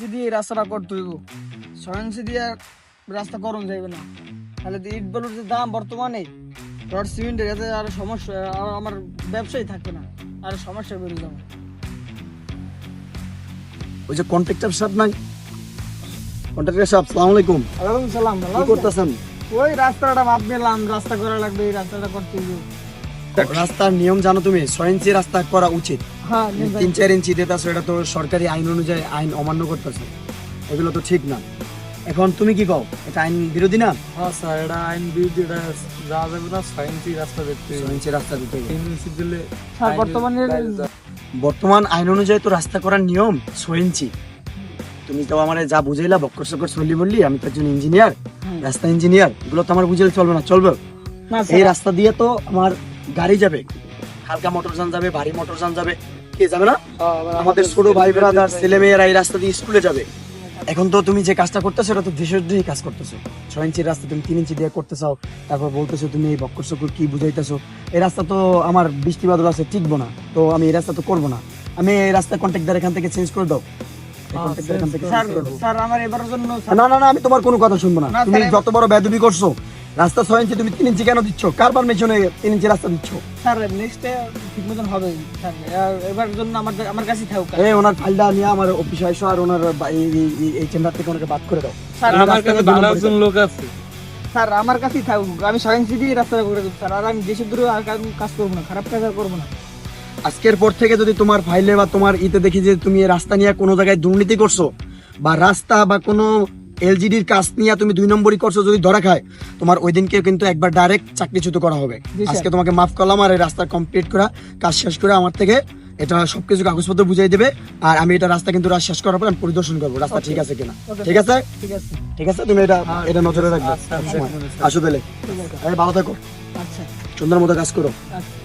ইঞ্চি দিয়ে এই রাস্তাটা করতে হইব। 6 ইঞ্চি দিয়ে রাস্তা করুন যাইবে না, তাহলে তো ইট বালুর যে দাম বর্তমানে রড সিমেন্টের, এতে আর সমস্যা, আর আমার ব্যবসাই থাকবে না, আর সমস্যা বেড়ে যাবে। ওই যে কন্ট্রাক্টর সাহেব নাই, কন্ট্রাক্টর সাহেব আসসালামু আলাইকুম। ওয়ালাইকুম সালাম। ভালো কি আছেন? করতেছেন? ওই রাস্তাটা মাপ নিলাম, রাস্তা করা লাগবে, এই রাস্তাটা করতে হইব। রাস্তার নিয়ম জানো তুমি? 6 ইঞ্চি রাস্তা করা উচিত। হ্যাঁ 3-4 ইঞ্চি দিতেছো, এটা তো সরকারি আইন অনুযায়ী আইন অমান্য করতেছো, এগুলো তো ঠিক না। এখন তুমি কি কও, এটা আইন বিরোধী না? হ্যাঁ স্যার, এটা আইন বিরোধী, এটা যাওয়া যাবে না। 6 ইঞ্চি রাস্তা দেখতে 6 ইঞ্চি রাস্তা দিতে হবে। 3 ইঞ্চি দিলে স্যার বর্তমানে বর্তমান আইন অনুযায়ী তো রাস্তা করার নিয়ম 6 ইঞ্চি। তুমি তো আমার যা বুঝাইলা বক্কর সকর চলি বললি, আমি তো একজন ইঞ্জিনিয়ার, রাস্তা ইঞ্জিনিয়ার, এগুলো তো আমার বুঝাইলে চলবে না। চলবে? না এই রাস্তা দিয়ে তো আমার গাড়ি যাবে, হালকা মোটরযান যাবে, ভারী মোটরযান যাবে, কে যাবে না? আমাদের ছোট ভাই ব্রাদার ছেলে মেয়েরা এই রাস্তা দিয়ে স্কুলে যাবে। এখন তো তুমি যে কাজটা করতেছো এটা তো দেশদ্রোহী কাজ করতেছো। 6 ইঞ্চির রাস্তা তুমি 3 ইঞ্চি দিয়ে করতে চাও, তারপর বলতেছো তুমি এই বক্কর সকর কি বুঝাইতেছো। এই রাস্তা তো আমার বৃষ্টি বাদল আছে, টিকবো না, তো আমি এই রাস্তা তো করবো না। আমি এই রাস্তা কন্ট্রাক্টর এখান থেকে চেঞ্জ করে দাও। এই কন্ট্রাক্টর এখান থেকে স্যার change করে দাও। স্যার আমার এবারের জন্য না না না, আমি তোমার কোনো কথা শুনবো না। না, তুমি স্যার, যত বড় বেদবি করছো, রাস্তা 6 ইঞ্চি তুমি 3 ইঞ্চি কেন দিচ্ছ? কার পারমিশনে 3 ইঞ্চি রাস্তা দিচ্ছ? স্যার নেক্সটে ঠিক মতন হবে স্যার, এবার জন্য আমার কাছেই থাকুক। এই ওনার ফাইলটা নিয়ে আমার অফিসে আইসো, আর ওনার এই চেম্বার থেকে ওনাকে বাদ করে দাও। স্যার আমার কাছে ভালো একজন লোক আছে। স্যার আমার কাছেই থাকুক, আমি 6 ইঞ্চি দিয়ে রাস্তাটা করে দেবো স্যার, আর আমি দেশের দূরে আর কাজ করবো না, খারাপ কাজ আর করবো না। আজকের পর থেকে যদি তোমার ফাইলে বা তোমার ইতে দেখি যে তুমি এই রাস্তা নিয়ে কোনো জায়গায় দুর্নীতি করছো, বা রাস্তা বা কোনো এলজিডির কাজ নিয়ে তুমি 2 নম্বরই করছো, যদি ধরা খায়, তোমার ওই দিনকে কিন্তু একবার ডাইরেক্ট চাকরিচ্যুত করা হবে। জি, স্যার। আজকে তোমাকে মাফ করলাম, আর এই রাস্তা কমপ্লিট করা কাজ শেষ করে আমার থেকে এটা সবকিছু কাগজপত্র বুঝাই দেবে, আর আমি এটা রাস্তা কিন্তু শেষ করার পর আমি পরিদর্শন করবো রাস্তা ঠিক আছে কিনা। Okay, ঠিক আছে? ঠিক আছে, ঠিক আছে, তুমি এটা নজরে রাখবে। আচ্ছা, সবসময়। দেখুন, স্যার। আসো তাহলে, ঠিক আছে। ভালো থাকো, আচ্ছা সুন্দর মতো কাজ করো। আচ্ছা।